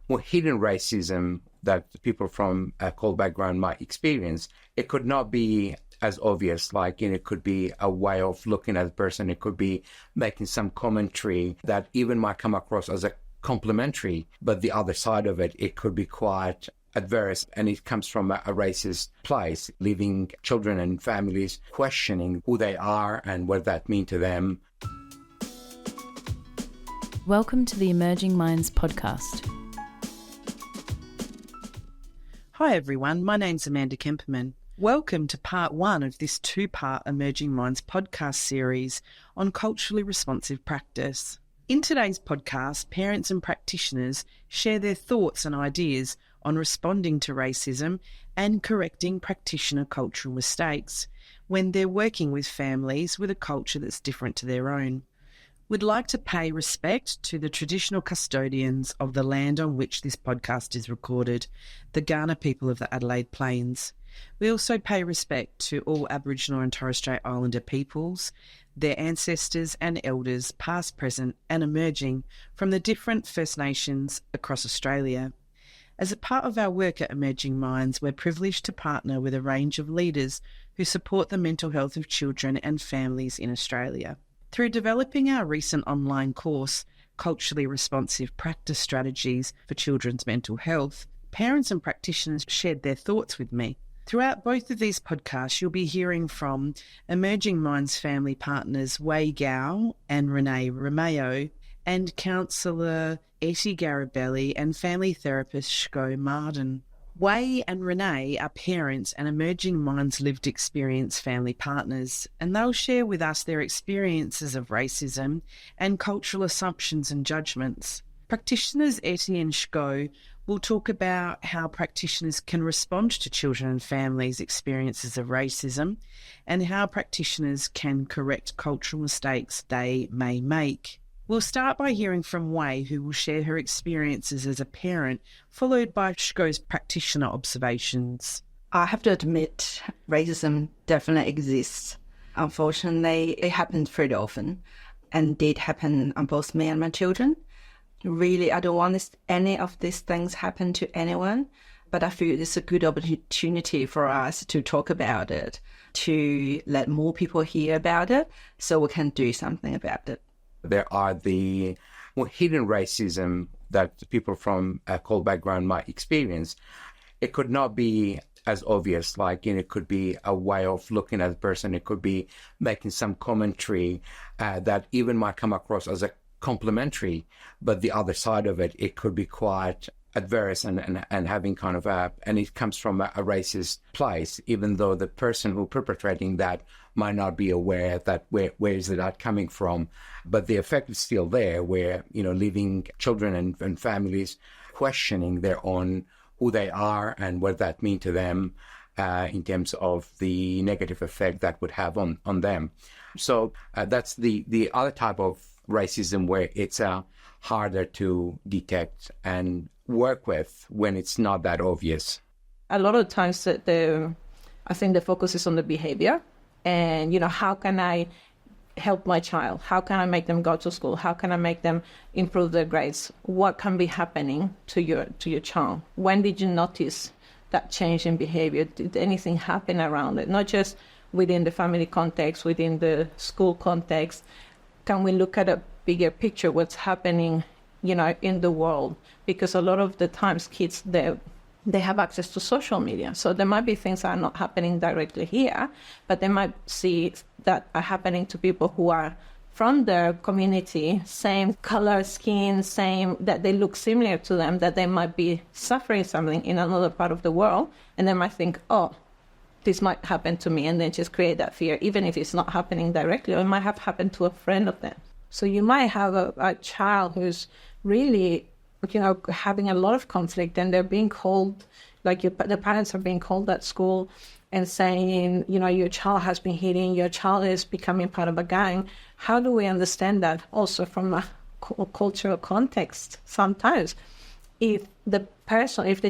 hidden racism that people from a cold background might experience, it could not be as obvious. Like, it could be a way of looking at a person. It could be making some commentary that even might come across as a complimentary, but the other side of it, it could be quite adverse, and it comes from a racist place, leaving children and families questioning who they are and what that means to them. Welcome to the Emerging Minds podcast. Hi everyone, my name's Amanda Kemperman. Welcome to part one of this two-part Emerging Minds podcast series on culturally responsive practice. In today's podcast, parents and practitioners share their thoughts and ideas on responding to racism and correcting practitioner cultural mistakes when they're working with families with a culture that's different to their own. We'd like to pay respect to the traditional custodians of the land on which this podcast is recorded, the Kaurna people of the Adelaide Plains. We also pay respect to all Aboriginal and Torres Strait Islander peoples, their ancestors and elders, past, present and emerging from the different First Nations across Australia. As a part of our work at Emerging Minds, we're privileged to partner with a range of leaders who support the mental health of children and families in Australia. Through developing our recent online course, Culturally Responsive Practice Strategies for Children's Mental Health, parents and practitioners shared their thoughts with me. Throughout both of these podcasts, you'll be hearing from Emerging Minds family partners Wei and Renee Romeo and counsellor Etty Garabelli and family therapist Pshko Marden. Wei and Renee are parents and Emerging Minds lived experience family partners, and they'll share with us their experiences of racism and cultural assumptions and judgments. Practitioners Etty and Pshko will talk about how practitioners can respond to children and families' experiences of racism and how practitioners can correct cultural mistakes they may make. We'll start by hearing from Wei, who will share her experiences as a parent, followed by Pshko's practitioner observations. I have to admit, racism definitely exists. Unfortunately, it happens pretty often and did happen on both me and my children. Really, I don't want any of these things happen to anyone, but I feel it's a good opportunity for us to talk about it, to let more people hear about it so we can do something about it. There are the hidden racism that people from a cold background might experience. It could not be as obvious. Like, it could be a way of looking at a person. It could be making some commentary that even might come across as a complimentary, but the other side of it, it could be quite adverse and having kind of and it comes from a racist place, even though the person who perpetrating that might not be aware that where is that coming from, but the effect is still there, where, leaving children and families questioning their own who they are and what that means to them in terms of the negative effect that would have on them. So that's the other type of racism, where it's harder to detect and work with when it's not that obvious. A lot of times I think the focus is on the behavior and, how can I help my child? How can I make them go to school? How can I make them improve their grades? What can be happening to your child? When did you notice that change in behavior? Did anything happen around it? Not just within the family context, within the school context. Can we look at a bigger picture, what's happening, in the world? Because a lot of the times kids, they have access to social media. So there might be things that are not happening directly here, but they might see that are happening to people who are from their community, same color, skin, same, that they look similar to them, that they might be suffering something in another part of the world. And they might think, oh, this might happen to me, and then just create that fear, even if it's not happening directly, or it might have happened to a friend of them. So you might have a child who's really, having a lot of conflict, and they're being called, the parents are being called at school and saying, your child has been hitting, your child is becoming part of a gang. How do we understand that also from a cultural context sometimes? If the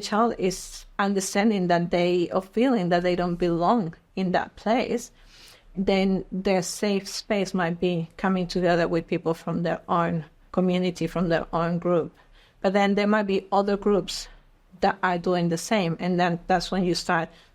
child is understanding or feeling that they don't belong in that place, then their safe space might be coming together with people from their own community, from their own group. But then there might be other groups that are doing the same. And then that's when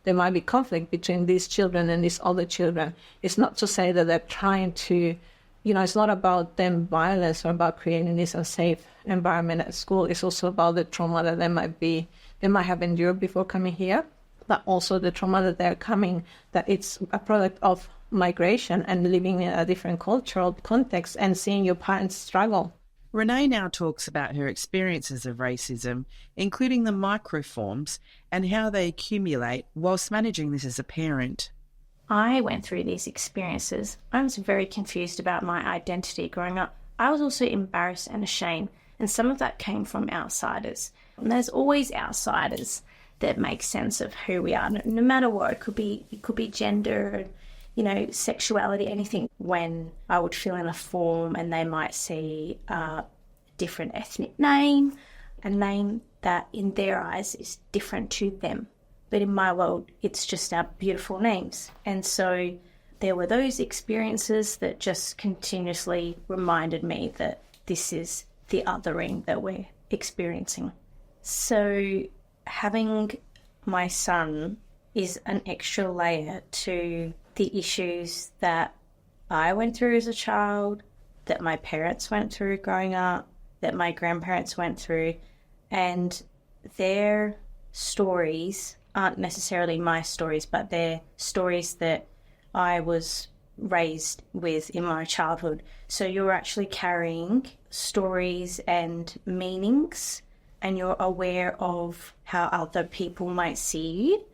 there might be conflict between these children and these other children. It's not to say that they're trying to, it's not about them violence or about creating this unsafe environment at school. It's also about the trauma that they might have endured before coming here, but also the trauma that they're coming, that it's a product of migration and living in a different cultural context and seeing your parents struggle. Renee now talks about her experiences of racism, including the microforms and how they accumulate whilst managing this as a parent. I went through these experiences. I was very confused about my identity growing up. I was also embarrassed and ashamed, and some of that came from outsiders. And there's always outsiders that make sense of who we are, no matter what. It could be gender, sexuality, anything. When I would fill in a form and they might see a different ethnic name, a name that in their eyes is different to them. But in my world, it's just our beautiful names. And so there were those experiences that just continuously reminded me that this is the othering that we're experiencing. So having my son is an extra layer to the issues that I went through as a child, that my parents went through growing up, that my grandparents went through, and their stories aren't necessarily my stories, but they're stories that I was raised with in my childhood. So you're actually carrying stories and meanings, and you're aware of how other people might see you.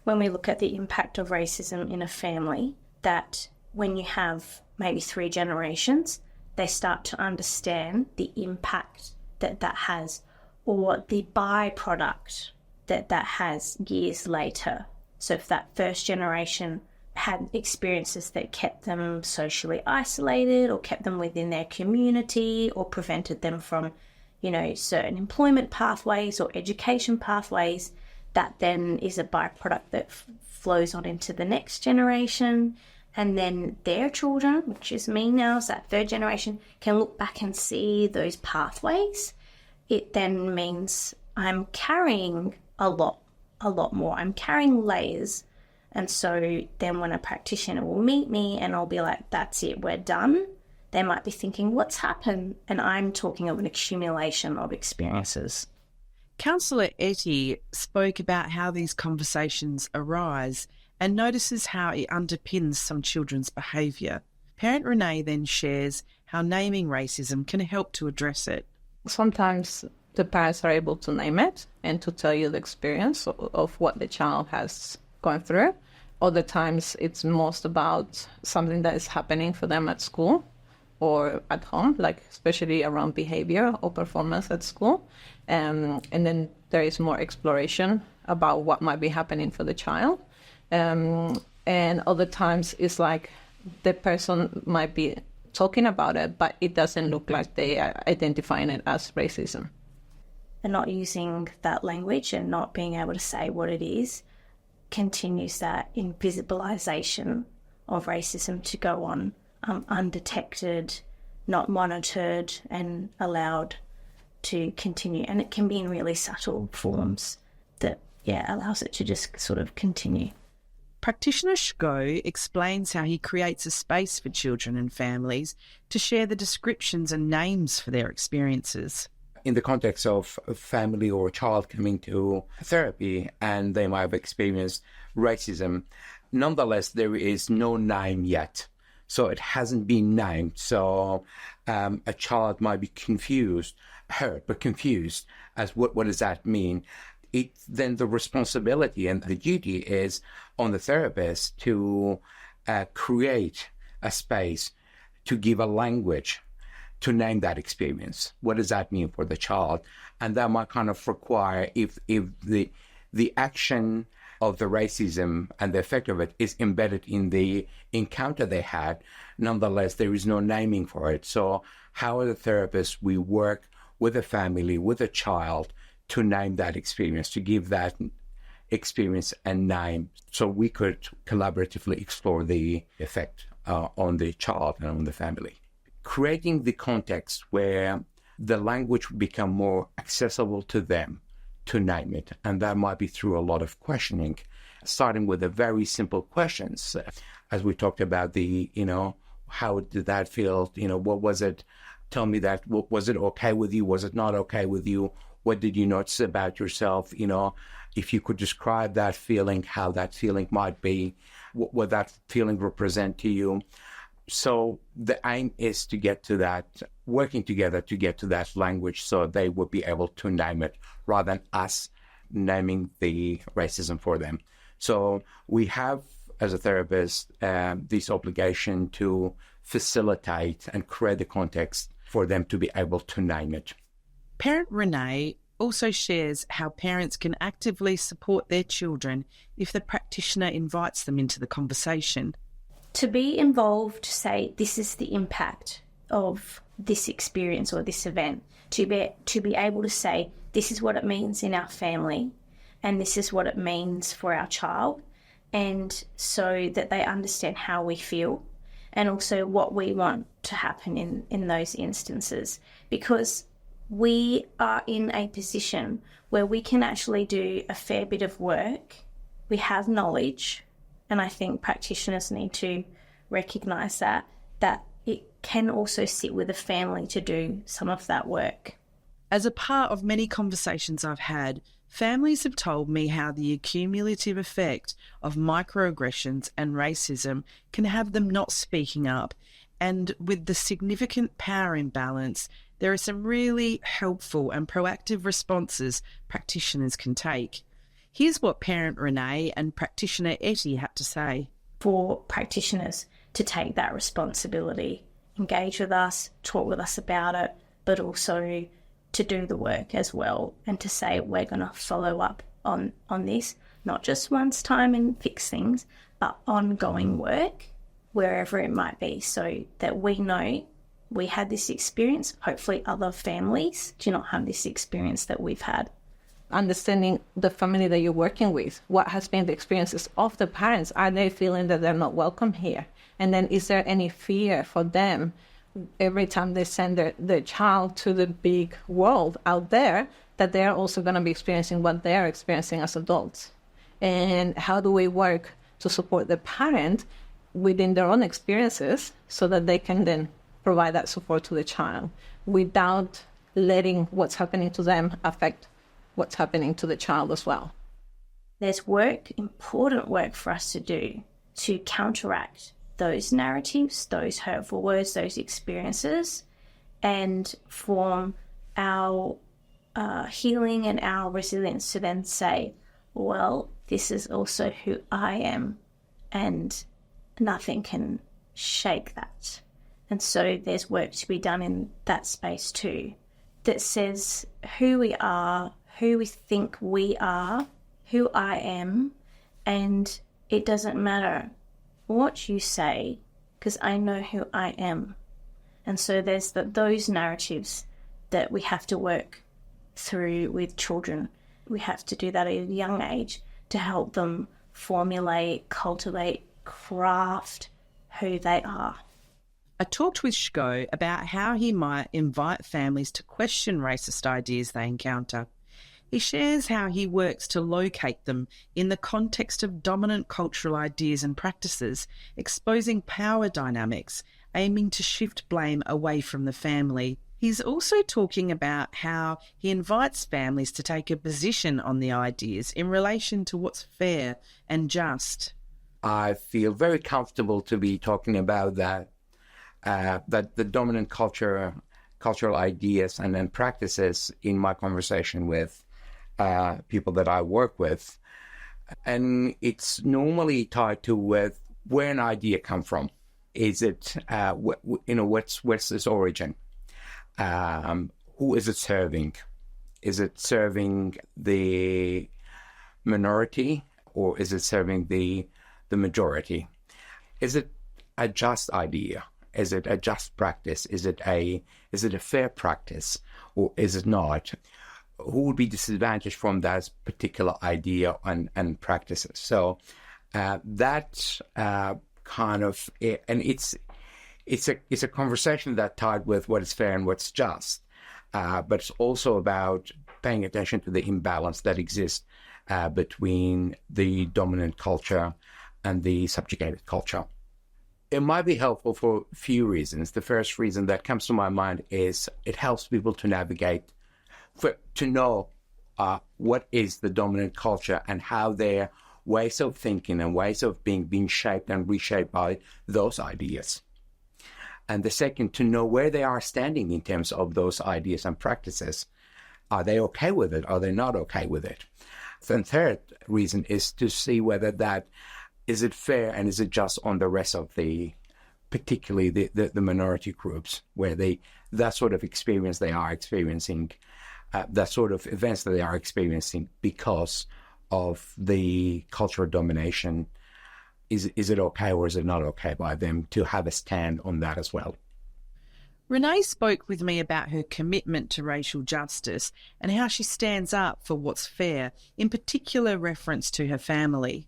When we look at the impact of racism in a family, that when you have maybe 3 generations, they start to understand the impact that has, or the byproduct that has years later. So if that first generation had experiences that kept them socially isolated or kept them within their community or prevented them from, certain employment pathways or education pathways, that then is a byproduct that flows on into the next generation. And then their children, which is me now, so that 3rd generation, can look back and see those pathways. It then means I'm carrying a lot more. I'm carrying layers. And so then when a practitioner will meet me and I'll be like, that's it, we're done, they might be thinking, what's happened? And I'm talking of an accumulation of experiences. Counsellor Etty spoke about how these conversations arise and notices how it underpins some children's behaviour. Parent Renee then shares how naming racism can help to address it. Sometimes the parents are able to name it and to tell you the experience of what the child has gone through. Other times it's most about something that is happening for them at school or at home, like especially around behavior or performance at school. And then there is more exploration about what might be happening for the child. And other times it's like the person might be talking about it, but it doesn't look like they are identifying it as racism. And not using that language and not being able to say what it is continues that invisibilization of racism to go on undetected, not monitored and allowed to continue. And it can be in really subtle forms that, allows it to just sort of continue. Practitioner Pshko explains how he creates a space for children and families to share the descriptions and names for their experiences. In the context of a family or a child coming to therapy and they might have experienced racism, nonetheless, there is no name yet. So it hasn't been named. So a child might be confused, hurt, but confused as what does that mean? Then the responsibility and the duty is on the therapist to create a space, to give a language, to name that experience. What does that mean for the child? And that might kind of require, if the action of the racism and the effect of it is embedded in the encounter they had, nonetheless, there is no naming for it. So how are the therapists, we work with a family, with a child, to name that experience, to give that experience a name, so we could collaboratively explore the effect on the child and on the family. Creating the context where the language would become more accessible to them to name it. And that might be through a lot of questioning, starting with the very simple questions. As we talked about how did that feel? What was it? Tell me that. Was it okay with you? Was it not okay with you? What did you notice about yourself? If you could describe that feeling, how that feeling might be, what would that feeling represent to you? So the aim is to get to that, working together to get to that language so they would be able to name it rather than us naming the racism for them. So we have, as a therapist, this obligation to facilitate and create the context for them to be able to name it. Parent Renee also shares how parents can actively support their children if the practitioner invites them into the conversation. To be involved, to say this is the impact of this experience or this event, to be able to say this is what it means in our family and this is what it means for our child, and so that they understand how we feel and also what we want to happen in those instances, because we are in a position where we can actually do a fair bit of work. We have knowledge, and I think practitioners need to recognise that it can also sit with a family to do some of that work. As a part of many conversations I've had, families have told me how the accumulative effect of microaggressions and racism can have them not speaking up, and with the significant power imbalance, there are some really helpful and proactive responses practitioners can take. Here's what parent Renee and practitioner Etty had to say. For practitioners to take that responsibility, engage with us, talk with us about it, but also to do the work as well and to say we're going to follow up on this, not just once time and fix things, but ongoing work wherever it might be, so that we know we had this experience. Hopefully other families do not have this experience that we've had. Understanding the family that you're working with, what has been the experiences of the parents. Are they feeling that they're not welcome here? And then is there any fear for them every time they send their child to the big world out there, that they're also going to be experiencing what they're experiencing as adults? And how do we work to support the parent within their own experiences so that they can then provide that support to the child without letting what's happening to them affect what's happening to the child as well? There's work, important work for us to do to counteract those narratives, those hurtful words, those experiences, and form our healing and our resilience to then say, well, this is also who I am, and nothing can shake that. And so there's work to be done in that space too, that says who we are, who we think we are, who I am, and it doesn't matter what you say, because I know who I am. And so there's those narratives that we have to work through with children. We have to do that at a young age to help them formulate, cultivate, craft who they are. I talked with Pshko about how he might invite families to question racist ideas they encounter. He shares how he works to locate them in the context of dominant cultural ideas and practices, exposing power dynamics, aiming to shift blame away from the family. He's also talking about how he invites families to take a position on the ideas in relation to what's fair and just. I feel very comfortable to be talking about that the dominant cultural ideas and then practices in my conversation with people that I work with. And it's normally tied to with where an idea come from. Is it, what's its origin? Who is it serving? Is it serving the minority, or is it serving the majority? Is it a just idea? Is it a just practice? Is it a fair practice, or is it not? Who would be disadvantaged from that particular idea and practices? So that kind of, and it's a conversation that tied with what is fair and what's just. but it's also about paying attention to the imbalance that exists between the dominant culture and the subjugated culture. It might be helpful for a few reasons. The first reason that comes to my mind is it helps people to navigate, to know what is the dominant culture and how their ways of thinking and ways of being shaped and reshaped by those ideas. And the second, to know where they are standing in terms of those ideas and practices. Are they okay with it? Are they not okay with it? And third reason is to see whether that, is it fair and is it just on the rest of particularly the minority groups, where that sort of experience they are experiencing, that sort of events that they are experiencing because of the cultural domination, is it okay or is it not okay by them to have a stand on that as well? Renee spoke with me about her commitment to racial justice and how she stands up for what's fair, in particular reference to her family.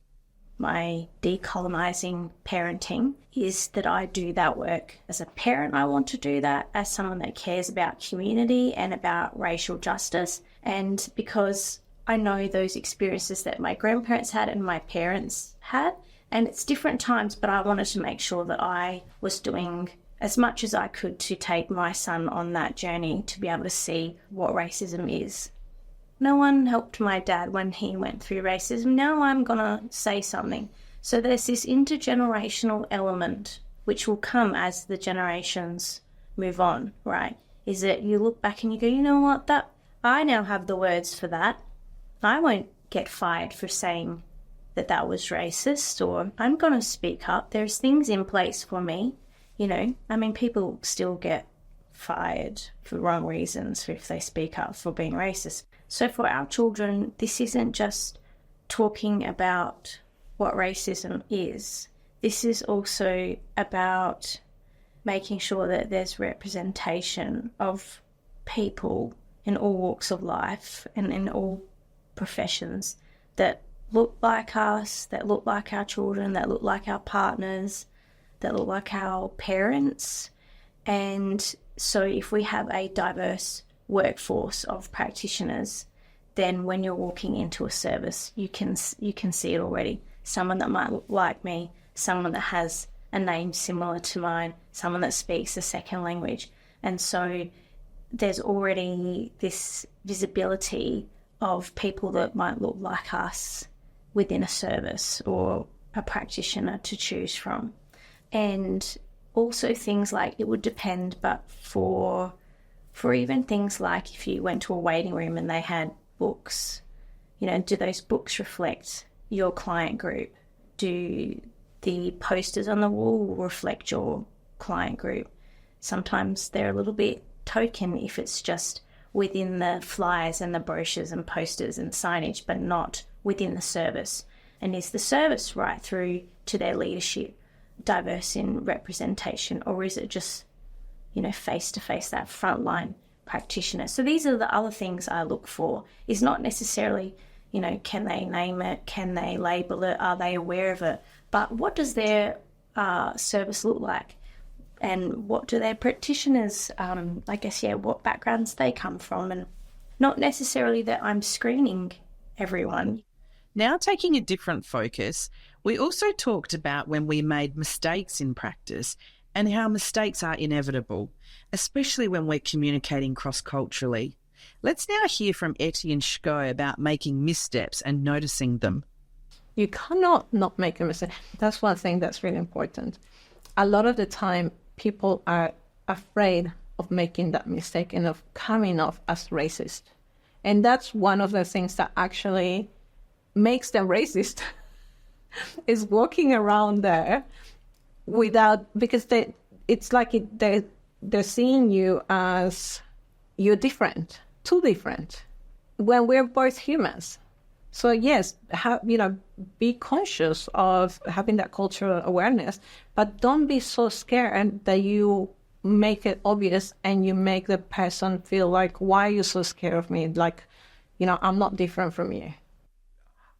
My decolonising parenting is that I do that work. As a parent, I want to do that. As someone that cares about community and about racial justice, and because I know those experiences that my grandparents had and my parents had, and it's different times, but I wanted to make sure that I was doing as much as I could to take my son on that journey to be able to see what racism is. No one helped my dad when he went through racism. Now I'm going to say something. So there's this intergenerational element which will come as the generations move on, right? Is that you look back and you go, you know what, that I now have the words for that. I won't get fired for saying that was racist, or I'm going to speak up. There's things in place for me. People still get fired for wrong reasons if they speak up for being racist. So for our children, this isn't just talking about what racism is. This is also about making sure that there's representation of people in all walks of life and in all professions that look like us, that look like our children, that look like our partners, that look like our parents. And so if we have a diverse workforce of practitioners, then when you're walking into a service, you can see it already. Someone that might look like me, someone that has a name similar to mine, someone that speaks a second language. And so there's already this visibility of people that might look like us within a service or a practitioner to choose from. And also things like, it would depend, but for even things like if you went to a waiting room and they had books, do those books reflect your client group? Do the posters on the wall reflect your client group? Sometimes they're a little bit token if it's just within the flyers and the brochures and posters and signage, but not within the service. And is the service right through to their leadership diverse in representation, or is it just, face-to-face, that frontline practitioner? So these are the other things I look for, is not necessarily, can they name it, can they label it, are they aware of it, but what does their service look like? And what do their practitioners, what backgrounds they come from, and not necessarily that I'm screening everyone. Now, taking a different focus, we also talked about when we made mistakes in practice and how mistakes are inevitable, especially when we're communicating cross-culturally. Let's now hear from Etty and Pshko about making missteps and noticing them. You cannot not make a mistake. That's one thing that's really important. A lot of the time, people are afraid of making that mistake and of coming off as racist. And that's one of the things that actually makes them racist, is walking around there because they're seeing you as you're different, too different, when we're both humans. So yes, be conscious of having that cultural awareness, but don't be so scared that you make it obvious and you make the person feel like, why are you so scared of me? Like, I'm not different from you.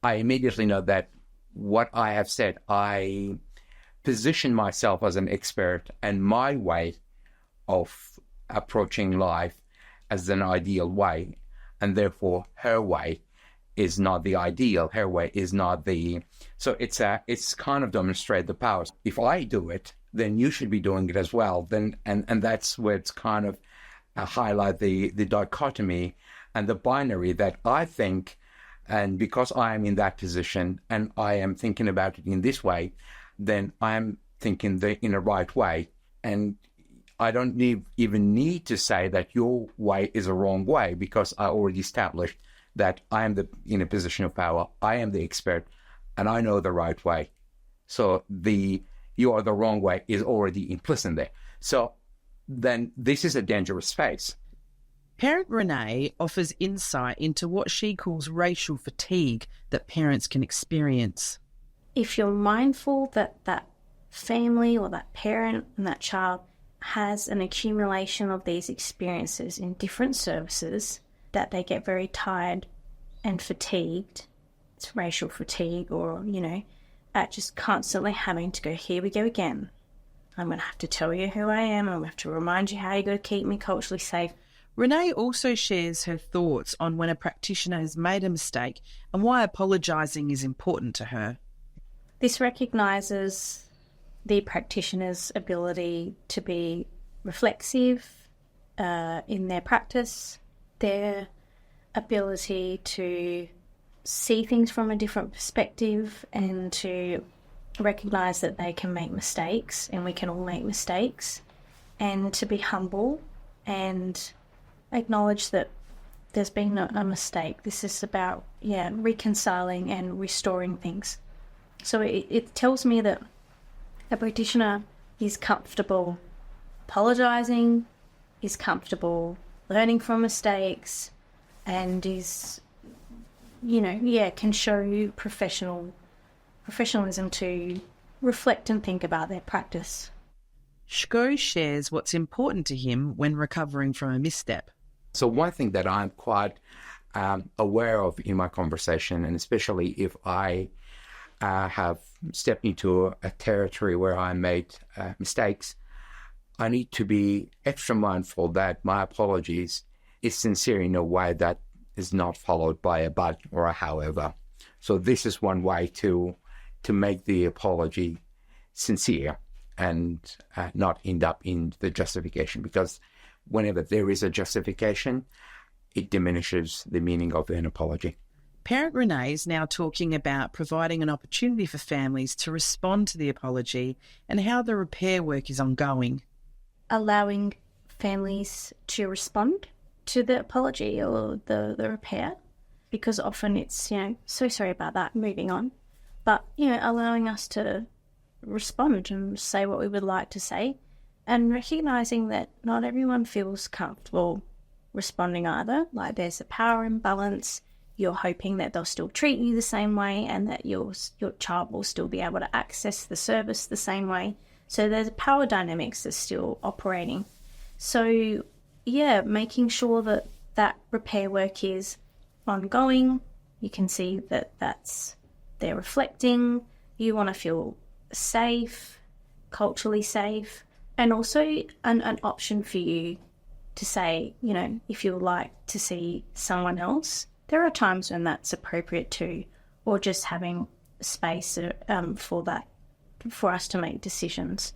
I immediately know that what I have said, I position myself as an expert, and my way of approaching life as an ideal way, and therefore her way is not the ideal. Her way is not the. So it's kind of demonstrate the powers. If I do it, then you should be doing it as well. Then and that's where it's kind of highlight the dichotomy and the binary that I think, and because I am in that position and I am thinking about it in this way, then I am thinking in a right way. And I don't even need to say that your way is a wrong way, because I already established that I am in a position of power. I am the expert and I know the right way. So you are the wrong way is already implicit there. So then this is a dangerous space. Parent Renee offers insight into what she calls racial fatigue that parents can experience. If you're mindful that that family or that parent and that child has an accumulation of these experiences in different services, that they get very tired and fatigued, it's racial fatigue, or, at just constantly having to go, here we go again. I'm going to have to tell you who I am. I'm going to have to remind you how you've got to keep me culturally safe. Renee also shares her thoughts on when a practitioner has made a mistake and why apologising is important to her. This recognises the practitioner's ability to be reflexive in their practice, their ability to see things from a different perspective, and to recognise that they can make mistakes, and we can all make mistakes, and to be humble and acknowledge that there's been a mistake. This is about, reconciling and restoring things. So it tells me that a practitioner is comfortable apologising, is comfortable learning from mistakes, and is, can show professionalism to reflect and think about their practice. Pshko shares what's important to him when recovering from a misstep. So one thing that I'm quite aware of in my conversation, and especially if I have stepped into a territory where I made mistakes, I need to be extra mindful that my apologies is sincere in a way that is not followed by a but or a however. So this is one way to make the apology sincere and not end up in the justification, because whenever there is a justification, it diminishes the meaning of an apology. Parent Renee is now talking about providing an opportunity for families to respond to the apology and how the repair work is ongoing. Allowing families to respond to the apology or the repair, because often it's, so sorry about that, moving on. But, allowing us to respond and say what we would like to say, and recognising that not everyone feels comfortable responding either. Like, there's a power imbalance. You're hoping that they'll still treat you the same way, and that your child will still be able to access the service the same way. So there's power dynamics that's still operating. So, making sure that that repair work is ongoing. You can see that they're reflecting. You want to feel safe, culturally safe, and also an option for you to say, if you would like to see someone else, there are times when that's appropriate too, or just having space for that, for us to make decisions.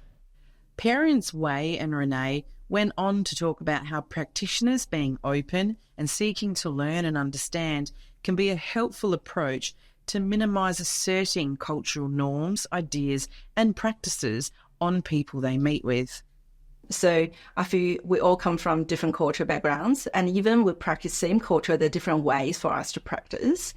Parents Wei and Renee went on to talk about how practitioners being open and seeking to learn and understand can be a helpful approach to minimise asserting cultural norms, ideas and practices on people they meet with. So I feel we all come from different cultural backgrounds, and even we practice same culture, there are different ways for us to practice.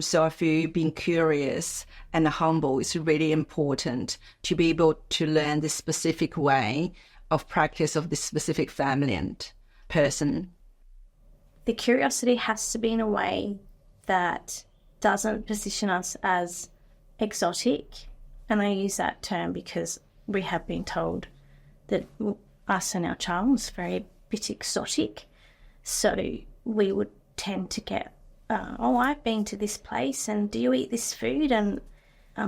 So I feel being curious and humble is really important to be able to learn the specific way of practice of this specific family and person. The curiosity has to be in a way that doesn't position us as exotic. And I use that term because we have been told that us and our child is very bit exotic. So we would tend to get, I've been to this place and do you eat this food? And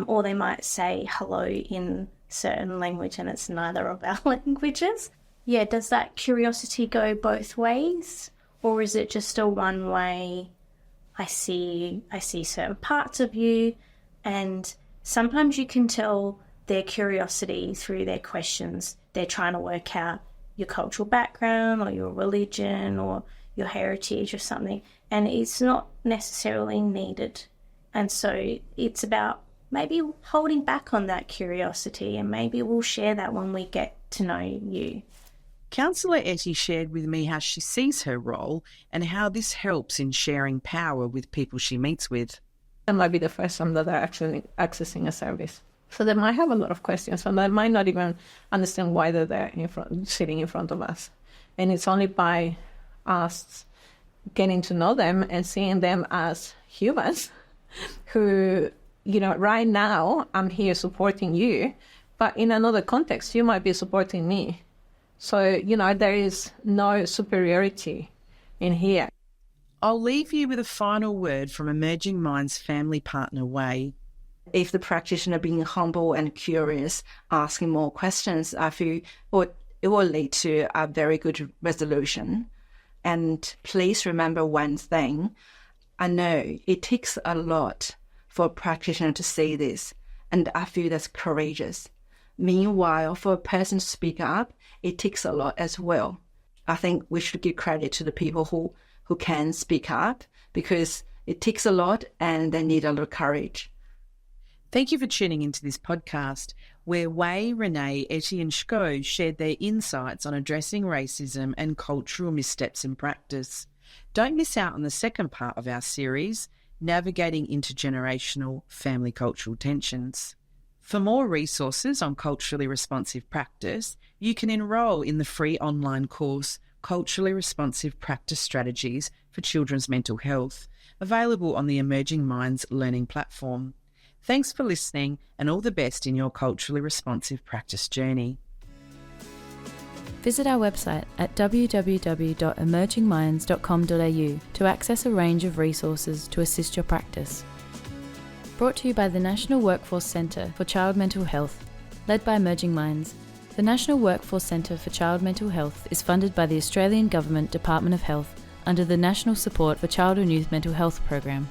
or they might say hello in certain language and it's neither of our languages. yeah, does that curiosity go both ways? Or is it just a one way, I see certain parts of you, and sometimes you can tell their curiosity through their questions. They're trying to work out your cultural background or your religion or your heritage or something, and it's not necessarily needed. And so it's about maybe holding back on that curiosity, and maybe we'll share that when we get to know you. Counsellor Etty shared with me how she sees her role and how this helps in sharing power with people she meets with. That might be the first time that they're actually accessing a service. So they might have a lot of questions, and they might not even understand why they're there sitting in front of us. And it's only by us getting to know them and seeing them as humans who, right now I'm here supporting you, but in another context, you might be supporting me. So, there is no superiority in here. I'll leave you with a final word from Emerging Minds family partner Wei. If the practitioner being humble and curious, asking more questions, I feel it will lead to a very good resolution. And please remember one thing. I know it takes a lot for a practitioner to say this, and I feel that's courageous. Meanwhile, for a person to speak up, it takes a lot as well. I think we should give credit to the people who can speak up, because it takes a lot and they need a lot of courage. Thank you for tuning into this podcast, where Wei, Renee, Etty and Pshko shared their insights on addressing racism and cultural missteps in practice. Don't miss out on the second part of our series, Navigating Intergenerational Family Cultural Tensions. For more resources on culturally responsive practice, you can enrol in the free online course, Culturally Responsive Practice Strategies for Children's Mental Health, available on the Emerging Minds learning platform. Thanks for listening, and all the best in your culturally responsive practice journey. Visit our website at www.emergingminds.com.au to access a range of resources to assist your practice. Brought to you by the National Workforce Centre for Child Mental Health, led by Emerging Minds. The National Workforce Centre for Child Mental Health is funded by the Australian Government Department of Health under the National Support for Child and Youth Mental Health Program.